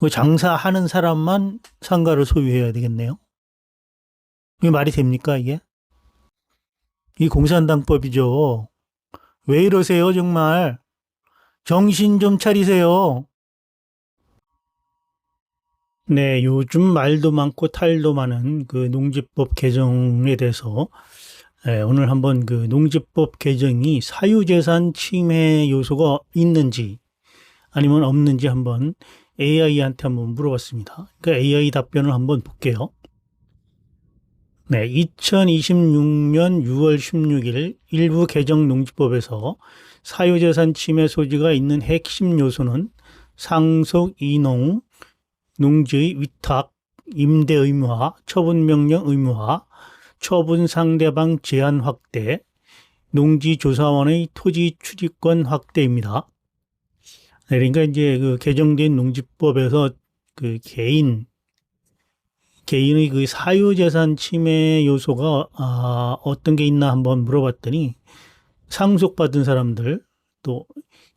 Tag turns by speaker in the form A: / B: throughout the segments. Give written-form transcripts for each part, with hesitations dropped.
A: 그 장사하는 사람만 상가를 소유해야 되겠네요. 이게 말이 됩니까, 이게? 이 공산당법이죠. 왜 이러세요, 정말? 정신 좀 차리세요. 네, 요즘 말도 많고 탈도 많은 그 농지법 개정에 대해서 오늘 한번 그 농지법 개정이 사유재산 침해 요소가 있는지 아니면 없는지 한번 AI한테 한번 물어봤습니다. 그러니까 AI 답변을 한번 볼게요. 네, 2026년 6월 16일 일부 개정 농지법에서 사유재산 침해 소지가 있는 핵심 요소는 상속 이농, 농지의 위탁, 임대 의무화, 처분 명령 의무화, 처분 상대방 제한 확대, 농지조사원의 토지 취득권 확대입니다. 네, 그러니까 이제 그 개정된 농지법에서 그 개인의 그 사유재산 침해 요소가 어떤 게 있나 한번 물어봤더니 상속받은 사람들 또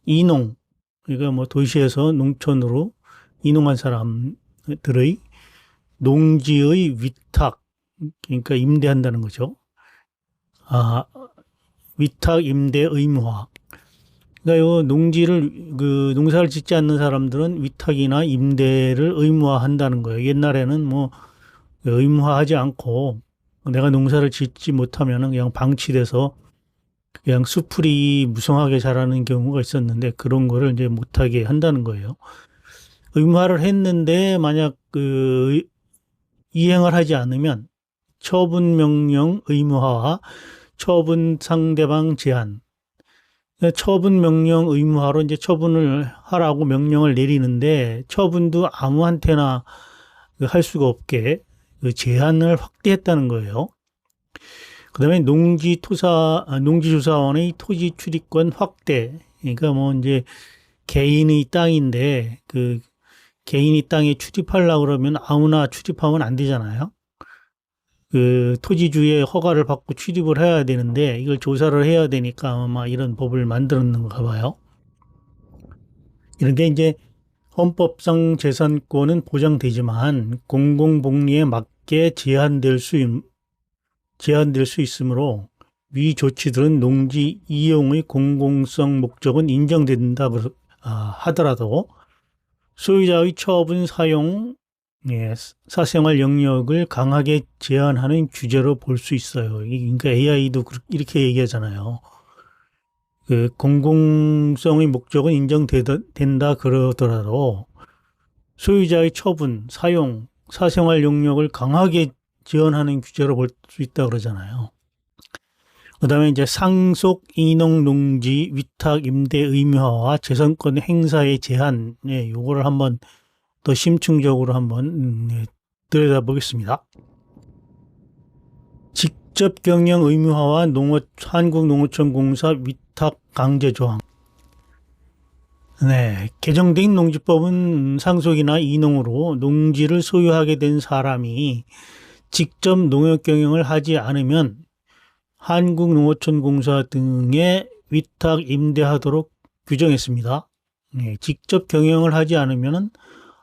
A: 이농 그러니까 뭐 도시에서 농촌으로 이농한 사람들의 농지의 위탁 그러니까 임대한다는 거죠. 아, 위탁 임대 의무화. 그러니까 요 농지를 그 농사를 짓지 않는 사람들은 위탁이나 임대를 의무화한다는 거예요. 옛날에는 뭐 의무화하지 않고 내가 농사를 짓지 못하면 그냥 방치돼서 그냥 수풀이 무성하게 자라는 경우가 있었는데 그런 거를 이제 못하게 한다는 거예요. 의무화를 했는데 만약 그 이행을 하지 않으면 처분 명령 의무화와 처분 상대방 제한. 처분 명령 의무화로 이제 처분을 하라고 명령을 내리는데 처분도 아무한테나 할 수가 없게 그 제한을 확대했다는 거예요. 그다음에 농지조사원의 토지 출입권 확대. 그러니까 뭐 이제 개인의 땅인데 그 개인이 땅에 출입하려고 그러면 아무나 출입하면 안 되잖아요. 그 토지주의 허가를 받고 출입을 해야 되는데 이걸 조사를 해야 되니까 아마 이런 법을 만들었는가 봐요. 이런데 이제 헌법상 재산권은 보장되지만 공공복리에 맞게 제한될 수 있으므로 위 조치들은 농지 이용의 공공성 목적은 인정된다 하더라도 소유자의 처분 사용 사생활 영역을 강하게 제한하는 규제로 볼 수 있어요. 그러니까 AI도 이렇게 얘기하잖아요. 그 공공성의 목적은 인정된다 그러더라도 소유자의 처분, 사용, 사생활 영역을 강하게 제한하는 규제로 볼 수 있다 그러잖아요. 그다음에 이제 상속, 이농, 농지, 위탁, 임대 의무화와 재산권 행사의 제한, 요거를 한번 더 심층적으로 한번 들여다보겠습니다. 직접 경영 의무화와 한국농어촌공사 위탁 강제 조항. 네, 개정된 농지법은 상속이나 이농으로 농지를 소유하게 된 사람이 직접 농업 경영을 하지 않으면 한국농어촌공사 등에 위탁 임대하도록 규정했습니다. 네, 직접 경영을 하지 않으면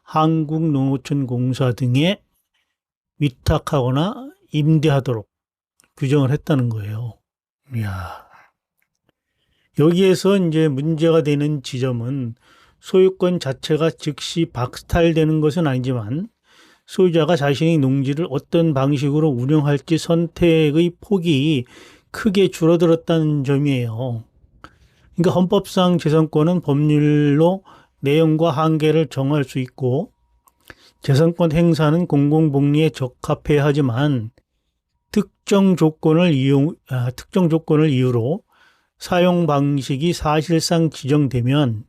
A: 한국농어촌공사 등에 위탁하거나 임대하도록 규정을 했다는 거예요. 이야. 여기에서 이제 문제가 되는 지점은 소유권 자체가 즉시 박탈되는 것은 아니지만 소유자가 자신의 농지를 어떤 방식으로 운영할지 선택의 폭이 크게 줄어들었다는 점이에요. 그러니까 헌법상 재산권은 법률로 내용과 한계를 정할 수 있고 재산권 행사는 공공복리에 적합해야 하지만 특정 조건을 이유로 사용 방식이 사실상 지정되면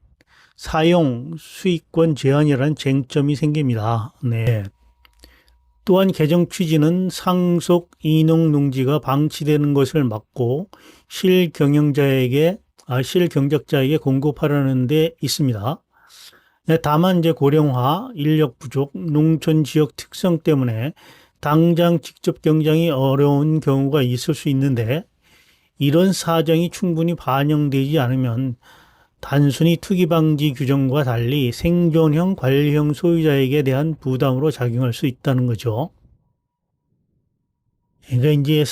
A: 사용 수익권 제한이라는 쟁점이 생깁니다. 네. 또한 개정 취지는 상속 이농 농지가 방치되는 것을 막고 실경작자에게 공급하려는 데 있습니다. 네, 다만 이제 고령화, 인력 부족, 농촌 지역 특성 때문에 당장 직접 경쟁이 어려운 경우가 있을 수 있는데 이런 사정이 충분히 반영되지 않으면 단순히 투기 방지 규정과 달리 생존형 관리형 소유자에게 대한 부담으로 작용할 수 있다는 거죠. 그러니까 이제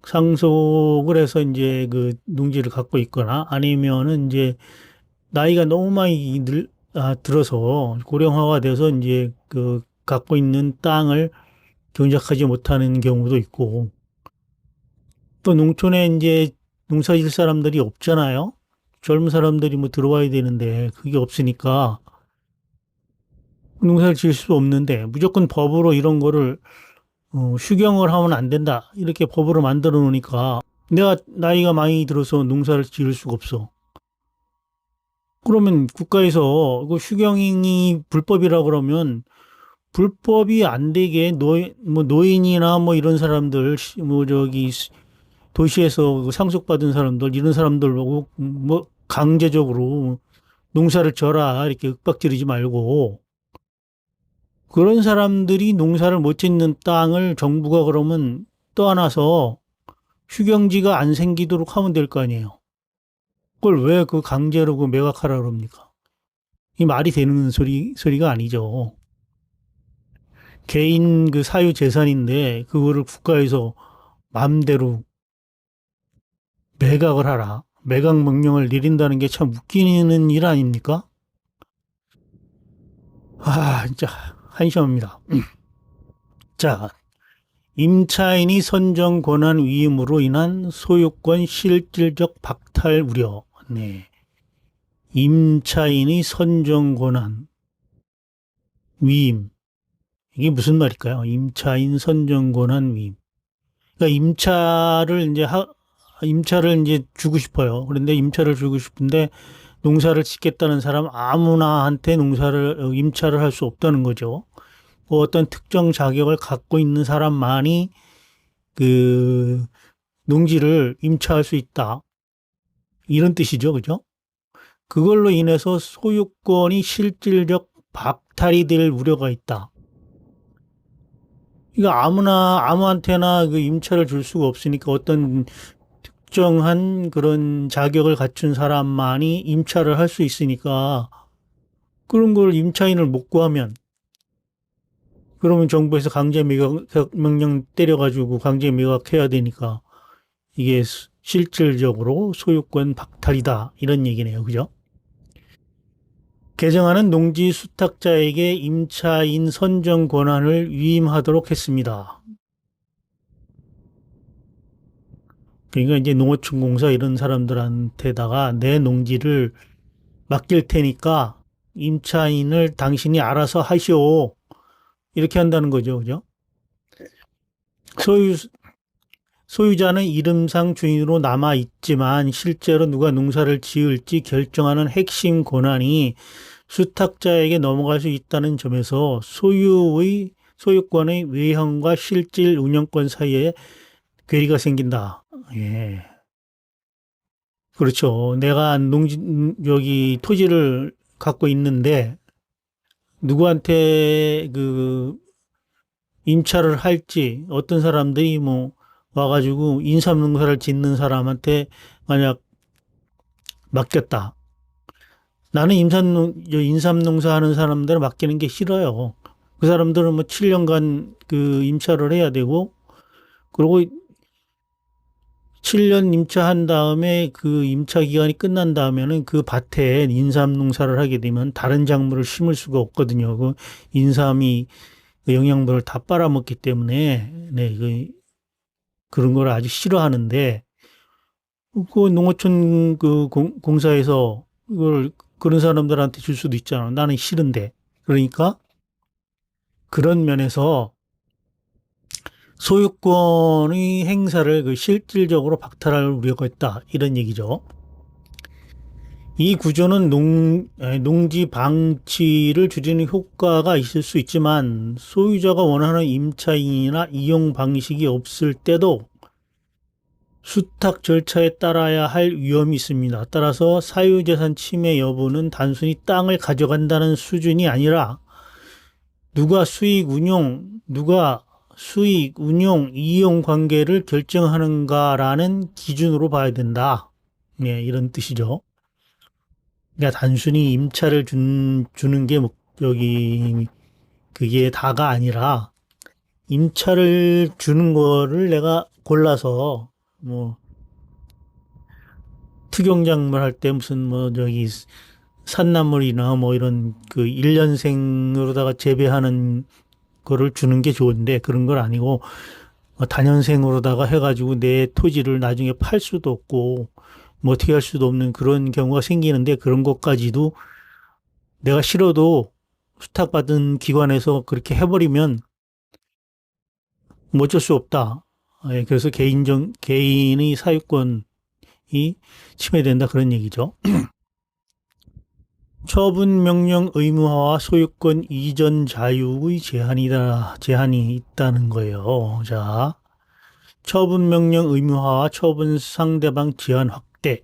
A: 상속을 해서 이제 그 농지를 갖고 있거나 아니면은 이제 나이가 너무 많이 들어서 고령화가 돼서 이제 그 갖고 있는 땅을 경작하지 못하는 경우도 있고 또 농촌에 이제 농사 질 사람들이 없잖아요. 젊은 사람들이 뭐 들어와야 되는데 그게 없으니까 농사를 지을 수 없는데 무조건 법으로 이런 거를 휴경을 하면 안 된다. 이렇게 법으로 만들어 놓으니까 내가 나이가 많이 들어서 농사를 지을 수가 없어. 그러면 국가에서 그 휴경이 불법이라 그러면 불법이 안 되게 뭐 노인이나 뭐 이런 사람들 뭐 저기 도시에서 그 상속받은 사람들 이런 사람들 보고 뭐 강제적으로 농사를 져라 이렇게 윽박지르지 말고 그런 사람들이 농사를 못 짓는 땅을 정부가 그러면 떠안아서 휴경지가 안 생기도록 하면 될 거 아니에요. 그걸 왜 그 강제로 그 매각하라 그럽니까? 이 말이 되는 소리가 아니죠. 개인 그 사유 재산인데 그거를 국가에서 마음대로 매각을 하라. 매각 명령을 내린다는 게 참 웃기는 일 아닙니까? 아, 진짜 한심합니다. 자, 임차인이 선정 권한 위임으로 인한 소유권 실질적 박탈 우려. 네. 임차인이 선정 권한 위임. 이게 무슨 말일까요? 임차인 선정 권한 위임. 그러니까 임차를 이제 주고 싶어요. 그런데 임차를 주고 싶은데 농사를 짓겠다는 사람 아무나한테 임차를 할 수 없다는 거죠. 뭐 어떤 특정 자격을 갖고 있는 사람만이 그 농지를 임차할 수 있다. 이런 뜻이죠. 그죠? 그걸로 인해서 소유권이 실질적 박탈이 될 우려가 있다. 이거 아무한테나 그 임차를 줄 수가 없으니까 어떤 특정한 그런 자격을 갖춘 사람만이 임차를 할 수 있으니까 그런 걸 임차인을 못 구하면 그러면 정부에서 강제 매각 명령 때려가지고 강제 매각해야 되니까 이게 실질적으로 소유권 박탈이다. 이런 얘기네요. 그죠? 개정안은 농지 수탁자에게 임차인 선정 권한을 위임하도록 했습니다. 그러니까 이제 농어촌공사 이런 사람들한테다가 내 농지를 맡길 테니까 임차인을 당신이 알아서 하시오. 이렇게 한다는 거죠. 그죠? 소유자는 이름상 주인으로 남아 있지만 실제로 누가 농사를 지을지 결정하는 핵심 권한이 수탁자에게 넘어갈 수 있다는 점에서 소유권의 외형과 실질 운영권 사이에 괴리가 생긴다. 예. 그렇죠. 내가 여기 토지를 갖고 있는데 누구한테 그 임차를 할지 어떤 사람들이 뭐 와가지고 인삼농사를 짓는 사람한테 만약 맡겼다. 나는 인삼농사 하는 사람들을 맡기는 게 싫어요. 그 사람들은 뭐 7년간 그 임차를 해야 되고, 그리고 7년 임차한 다음에 그 임차 기간이 끝난 다음에는 그 밭에 인삼농사를 하게 되면 다른 작물을 심을 수가 없거든요. 그 인삼이 그 영양분을 다 빨아먹기 때문에, 네, 그런 걸 아주 싫어하는데, 그 농어촌 그 공사에서 이걸 그런 사람들한테 줄 수도 있잖아. 나는 싫은데. 그러니까 그런 면에서 소유권의 행사를 그 실질적으로 박탈할 우려가 있다. 이런 얘기죠. 이 구조는 농지 방치를 줄이는 효과가 있을 수 있지만 소유자가 원하는 임차인이나 이용 방식이 없을 때도 수탁 절차에 따라야 할 위험이 있습니다. 따라서 사유재산 침해 여부는 단순히 땅을 가져간다는 수준이 아니라 누가 수익, 운용, 이용 관계를 결정하는가라는 기준으로 봐야 된다. 네, 이런 뜻이죠. 그러니까 단순히 임차를 주는 게 목적이, 그게 다가 아니라, 임차를 주는 거를 내가 골라서, 뭐, 특용작물 할 때 무슨 뭐, 산나물이나 뭐 이런 그 1년생으로다가 재배하는 거를 주는 게 좋은데 그런 건 아니고 단연생으로다가 해가지고 내 토지를 나중에 팔 수도 없고 뭐 어떻게 할 수도 없는 그런 경우가 생기는데 그런 것까지도 내가 싫어도 수탁받은 기관에서 그렇게 해버리면 뭐 어쩔 수 없다. 예, 그래서 개인의 사유권이 침해된다 그런 얘기죠. 처분 명령 의무화와 소유권 이전 자유의 제한이 있다는 거예요. 자, 처분 명령 의무화와 처분 상대방 제한 확대.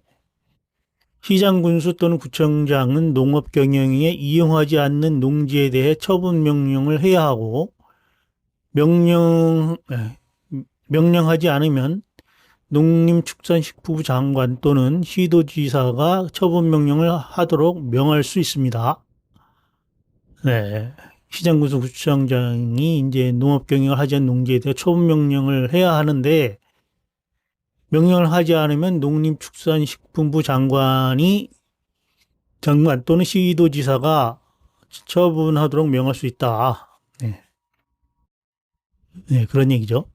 A: 시장 군수 또는 구청장은 농업 경영에 이용하지 않는 농지에 대해 처분 명령을 해야 하고 명령하지 않으면 농림축산식품부 장관 또는 시도지사가 처분 명령을 하도록 명할 수 있습니다. 네. 시장군수 구청장이 이제 농업 경영을 하지 않는 농지에 대해 처분 명령을 해야 하는데 명령을 하지 않으면 농림축산식품부 장관 또는 시도지사가 처분하도록 명할 수 있다. 네. 네, 그런 얘기죠.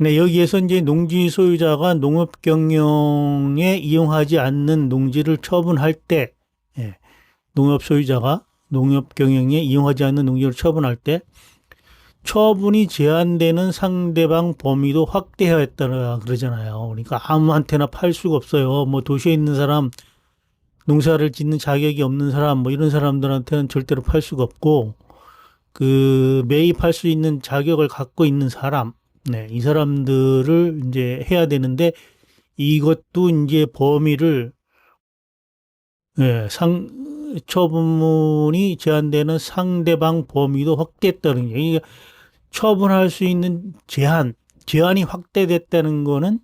A: 네, 여기에서 이제 농지 소유자가 농업 경영에 이용하지 않는 농지를 처분할 때, 예, 농업 소유자가 농업 경영에 이용하지 않는 농지를 처분할 때, 처분이 제한되는 상대방 범위도 확대해야 했다 그러잖아요. 그러니까 아무한테나 팔 수가 없어요. 뭐 도시에 있는 사람, 농사를 짓는 자격이 없는 사람, 뭐 이런 사람들한테는 절대로 팔 수가 없고, 매입할 수 있는 자격을 갖고 있는 사람, 네, 이 사람들을 이제 해야 되는데, 이것도 이제 범위를, 예, 처분이 제한되는 상대방 범위도 확대했다는 게, 이게 처분할 수 있는 제한이 확대됐다는 거는,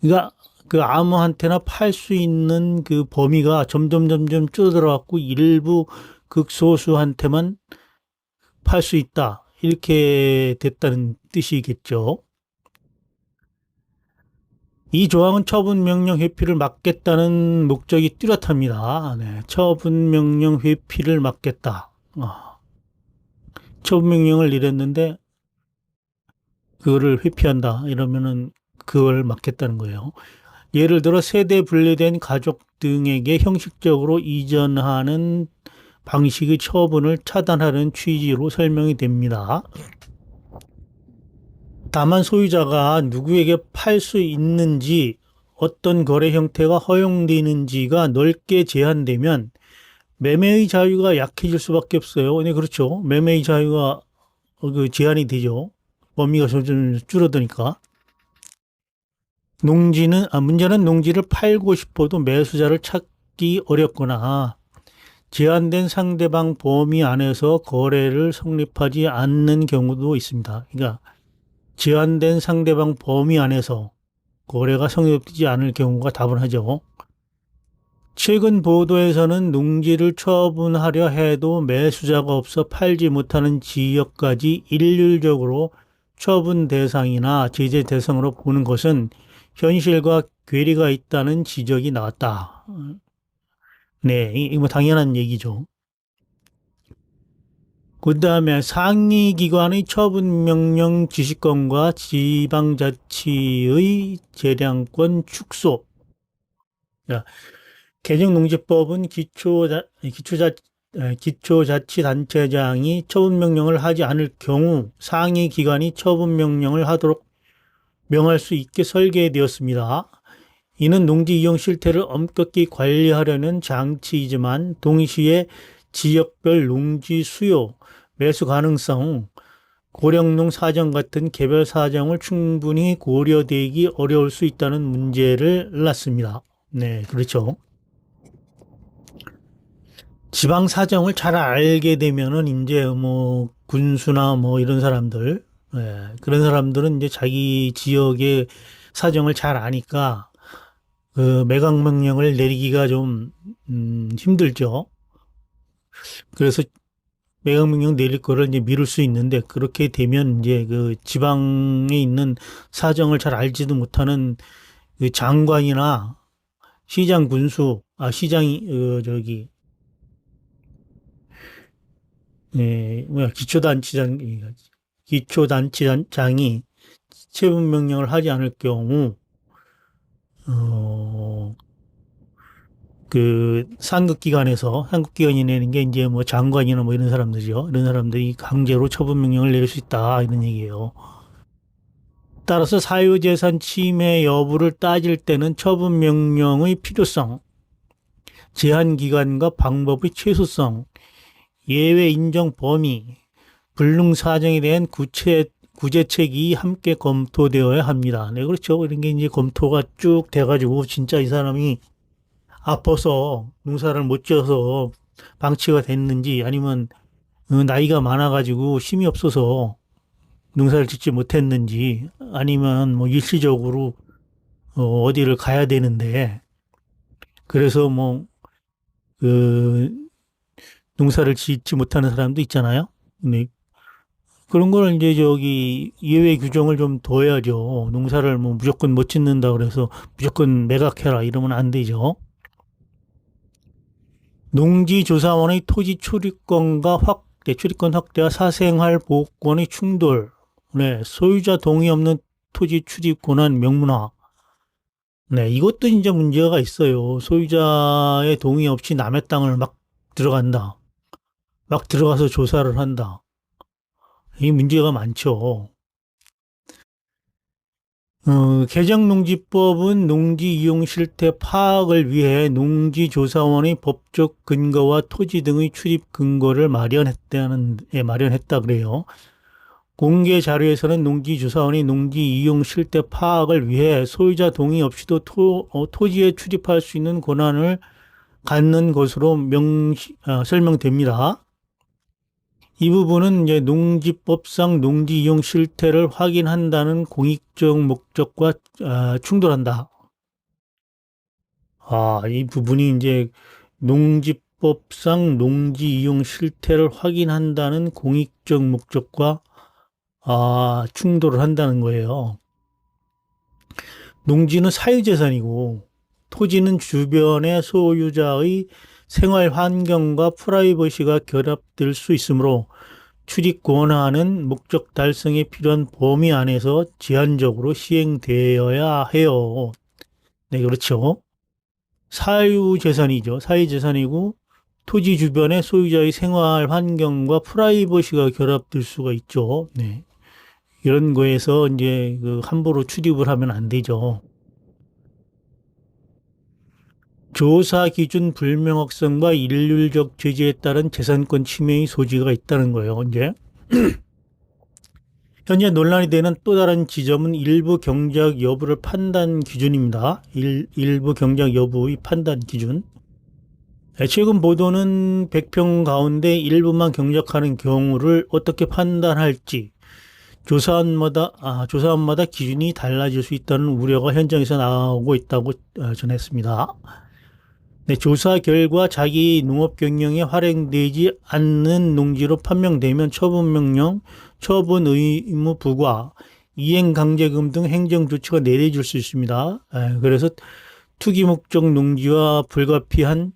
A: 그러니까 그 아무한테나 팔 수 있는 그 범위가 점점 줄어들어갖고 일부 극소수한테만 팔 수 있다. 이렇게 됐다는 뜻이겠죠. 이 조항은 처분명령 회피를 막겠다는 목적이 뚜렷합니다. 네, 처분명령 회피를 막겠다. 처분명령을 내렸는데 그거를 회피한다. 이러면은 그걸 막겠다는 거예요. 예를 들어 세대 분리된 가족 등에게 형식적으로 이전하는 방식의 처분을 차단하는 취지로 설명이 됩니다. 다만 소유자가 누구에게 팔 수 있는지 어떤 거래 형태가 허용되는지가 넓게 제한되면 매매의 자유가 약해질 수밖에 없어요. 네, 그렇죠. 매매의 자유가 제한이 되죠. 범위가 점점 줄어드니까. 문제는 농지를 팔고 싶어도 매수자를 찾기 어렵거나 제한된 상대방 범위 안에서 거래를 성립하지 않는 경우도 있습니다. 그러니까 제한된 상대방 범위 안에서 거래가 성립되지 않을 경우가 다분하죠. 최근 보도에서는 농지를 처분하려 해도 매수자가 없어 팔지 못하는 지역까지 일률적으로 처분 대상이나 제재 대상으로 보는 것은 현실과 괴리가 있다는 지적이 나왔다. 네, 이거 당연한 얘기죠. 그 다음에 상위기관의 처분명령 지시권과 지방자치의 재량권 축소. 자, 개정농지법은 기초자치단체장이 처분명령을 하지 않을 경우 상위기관이 처분명령을 하도록 명할 수 있게 설계되었습니다. 이는 농지 이용 실태를 엄격히 관리하려는 장치이지만 동시에 지역별 농지 수요, 매수 가능성, 고령농 사정 같은 개별 사정을 충분히 고려되기 어려울 수 있다는 문제를 낳습니다. 네, 그렇죠. 지방 사정을 잘 알게 되면은 이제 뭐 군수나 뭐 이런 사람들, 그런 사람들은 이제 자기 지역의 사정을 잘 아니까 그 매각 명령을 내리기가 좀 힘들죠. 그래서 매각 명령 내릴 거를 이제 미룰 수 있는데 그렇게 되면 이제 그 지방에 있는 사정을 잘 알지도 못하는 그 장관이나 시장 군수, 시장이 저기 뭐야 기초단체장이 체분 명령을 하지 않을 경우 어, 그 상급기관이 내는 게 이제 뭐 장관이나 뭐 이런 사람들이죠. 이런 사람들이 강제로 처분 명령을 내릴 수 있다 이런 얘기예요. 따라서 사유재산 침해 여부를 따질 때는 처분 명령의 필요성, 제한 기간과 방법의 최소성, 예외 인정 범위, 불능 사정에 대한 구제책이 함께 검토되어야 합니다. 네, 그렇죠. 이런 게 이제 검토가 쭉 돼가지고 진짜 이 사람이 아파서 농사를 못 지어서 방치가 됐는지 아니면 나이가 많아가지고 힘이 없어서 농사를 짓지 못했는지 아니면 뭐 일시적으로 어디를 가야 되는데 그래서 뭐 그 농사를 짓지 못하는 사람도 있잖아요. 네. 그런 걸 이제 저기 예외 규정을 좀 둬야죠. 농사를 뭐 무조건 못 짓는다 그래서 무조건 매각해라 이러면 안 되죠. 농지조사원의 토지 출입권 확대와 사생활 보호권의 충돌, 네, 소유자 동의 없는 토지 출입 권한 명문화. 네, 이것도 이제 문제가 있어요. 소유자의 동의 없이 남의 땅을 막 들어간다. 막 들어가서 조사를 한다. 이 문제가 많죠. 개정농지법은 농지 이용 실태 파악을 위해 농지조사원의 법적 근거와 토지 등의 출입 근거를 마련했다 그래요. 공개 자료에서는 농지조사원이 농지 이용 실태 파악을 위해 소유자 동의 없이도 토지에 출입할 수 있는 권한을 갖는 것으로 설명됩니다. 이 부분은 이제 농지법상 농지 이용 실태를 확인한다는 공익적 목적과 충돌한다. 이 부분이 이제 농지법상 농지 이용 실태를 확인한다는 공익적 목적과 충돌을 한다는 거예요. 농지는 사유재산이고 토지는 주변의 소유자의 생활 환경과 프라이버시가 결합될 수 있으므로 출입 권한은 목적 달성에 필요한 범위 안에서 제한적으로 시행되어야 해요. 네, 그렇죠. 사유재산이죠. 사유재산이고 토지 주변의 소유자의 생활 환경과 프라이버시가 결합될 수가 있죠. 네. 이런 거에서 이제 그 함부로 출입을 하면 안 되죠. 조사 기준 불명확성과 일률적 제재에 따른 재산권 침해의 소지가 있다는 거예요. 이제 현재 논란이 되는 또 다른 지점은 일부 경작 여부를 판단 기준입니다. 일부 경작 여부의 판단 기준. 최근 보도는 100평 가운데 일부만 경작하는 경우를 어떻게 판단할지 조사원마다 기준이 달라질 수 있다는 우려가 현장에서 나오고 있다고 전했습니다. 네, 조사 결과 자기 농업 경영에 활용되지 않는 농지로 판명되면 처분 명령, 처분 의무 부과, 이행 강제금 등 행정 조치가 내려질 수 있습니다. 그래서 투기 목적 농지와 불가피한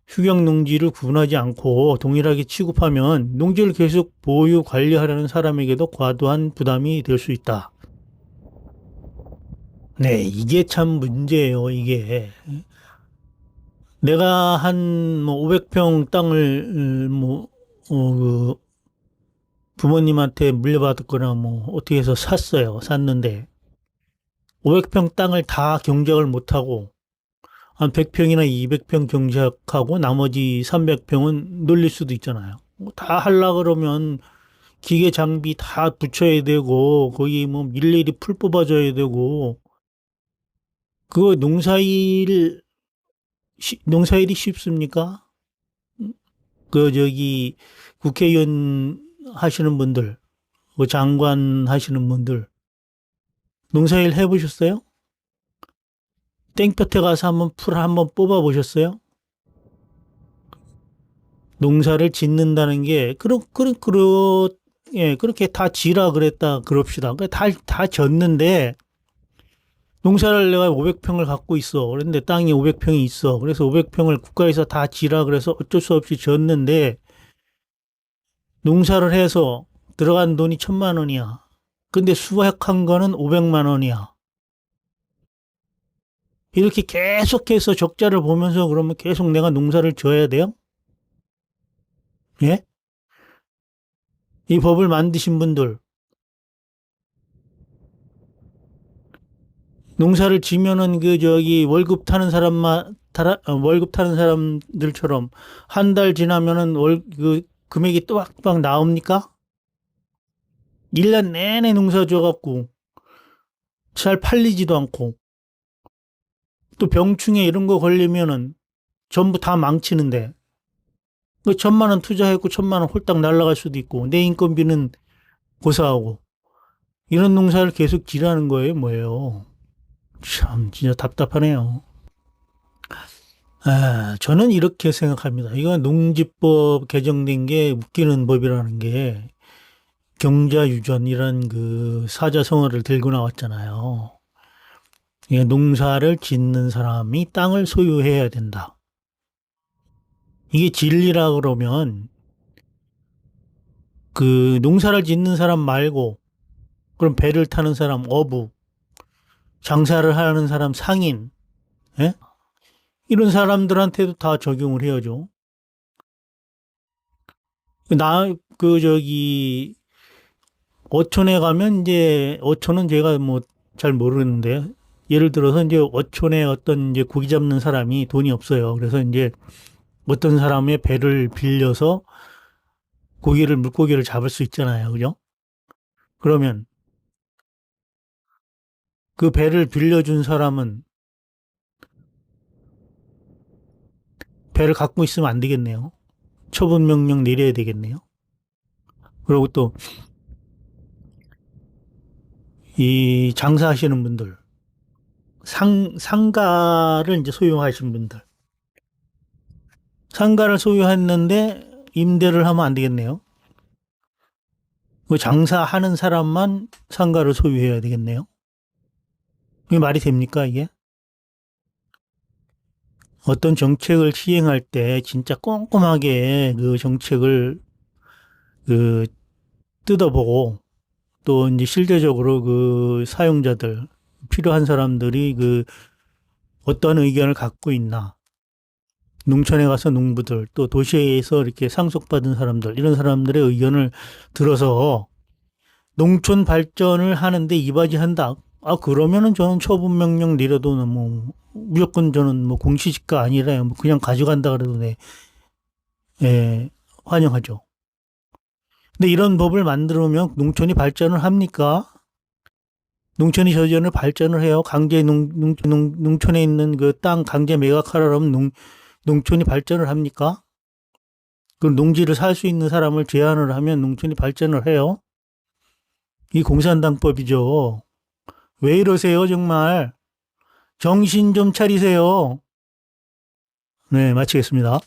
A: 휴경 농지를 구분하지 않고 동일하게 취급하면 농지를 계속 보유 관리하려는 사람에게도 과도한 부담이 될 수 있다. 네, 이게 참 문제예요, 이게. 내가 한 뭐 500평 땅을 그 부모님한테 물려받았거나 뭐 어떻게 해서 샀는데 500평 땅을 다 경작을 못하고 한 100평이나 200평 경작하고 나머지 300평은 놀릴 수도 있잖아요. 다 하려 그러면 기계 장비 다 붙여야 되고 거기 뭐 일일이 풀 뽑아줘야 되고 그거 농사일이 쉽습니까? 저기 국회의원 하시는 분들, 그 장관 하시는 분들 농사일 해보셨어요? 땡볕에 가서 한번 풀 한번 뽑아 보셨어요? 농사를 짓는다는 게, 예, 그렇게 다 지라 그랬다, 그럽시다. 다 졌는데, 농사를 내가 500평을 갖고 있어. 그런데 땅이 500평이 있어. 그래서 500평을 국가에서 다 지라 그래서 어쩔 수 없이 졌는데, 농사를 해서 들어간 돈이 1,000만 원이야. 근데 수확한 거는 500만 원이야. 이렇게 계속해서 적자를 보면서 그러면 계속 내가 농사를 져야 돼요? 예? 이 법을 만드신 분들, 농사를 지면은 월급 타는 월급 타는 사람들처럼 한 달 지나면은 금액이 또박또박 나옵니까? 1년 내내 농사 져갖고 잘 팔리지도 않고 또 병충해 이런 거 걸리면은 전부 다 망치는데 그 1,000만 원 투자했고 1,000만 원 홀딱 날아갈 수도 있고 내 인건비는 고사하고 이런 농사를 계속 지라는 거예요, 뭐예요? 참 진짜 답답하네요. 저는 이렇게 생각합니다. 이건 농지법 개정된 게 웃기는 법이라는 게 경자유전이란 그 사자성어를 들고 나왔잖아요. 이게 농사를 짓는 사람이 땅을 소유해야 된다. 이게 진리라 그러면 그 농사를 짓는 사람 말고 그럼 배를 타는 사람 어부, 장사를 하는 사람 상인, 예? 이런 사람들한테도 다 적용을 해야죠. 어촌에 가면 이제, 어촌은 제가 뭐 잘 모르는데, 예를 들어서 이제 어촌에 어떤 이제 고기 잡는 사람이 돈이 없어요. 그래서 이제 어떤 사람의 배를 빌려서 물고기를 잡을 수 있잖아요. 그죠? 그러면 그 배를 빌려준 사람은 배를 갖고 있으면 안 되겠네요. 처분 명령 내려야 되겠네요. 그리고 또 이 장사하시는 분들, 상가를 이제 소유하신 분들, 상가를 소유했는데 임대를 하면 안 되겠네요. 그 장사하는 사람만 상가를 소유해야 되겠네요. 이게 말이 됩니까, 이게? 어떤 정책을 시행할 때 진짜 꼼꼼하게 그 정책을 그 뜯어보고 또 이제 실제적으로 그 사용자들, 필요한 사람들이 그 어떤 의견을 갖고 있나. 농촌에 가서 농부들, 또 도시에서 이렇게 상속받은 사람들, 이런 사람들의 의견을 들어서 농촌 발전을 하는데 이바지한다. 그러면은 저는 처분명령 내려도 뭐, 무조건 저는 뭐 공시지가 아니라 뭐 그냥 가져간다 그래도 환영하죠. 근데 이런 법을 만들면 농촌이 발전을 합니까? 농촌이 저전을 발전을 해요. 농촌에 있는 그 땅 강제 매각하라 그러면 농촌이 발전을 합니까? 그 농지를 살 수 있는 사람을 제한을 하면 농촌이 발전을 해요. 이 공산당법이죠. 왜 이러세요, 정말? 정신 좀 차리세요. 네, 마치겠습니다.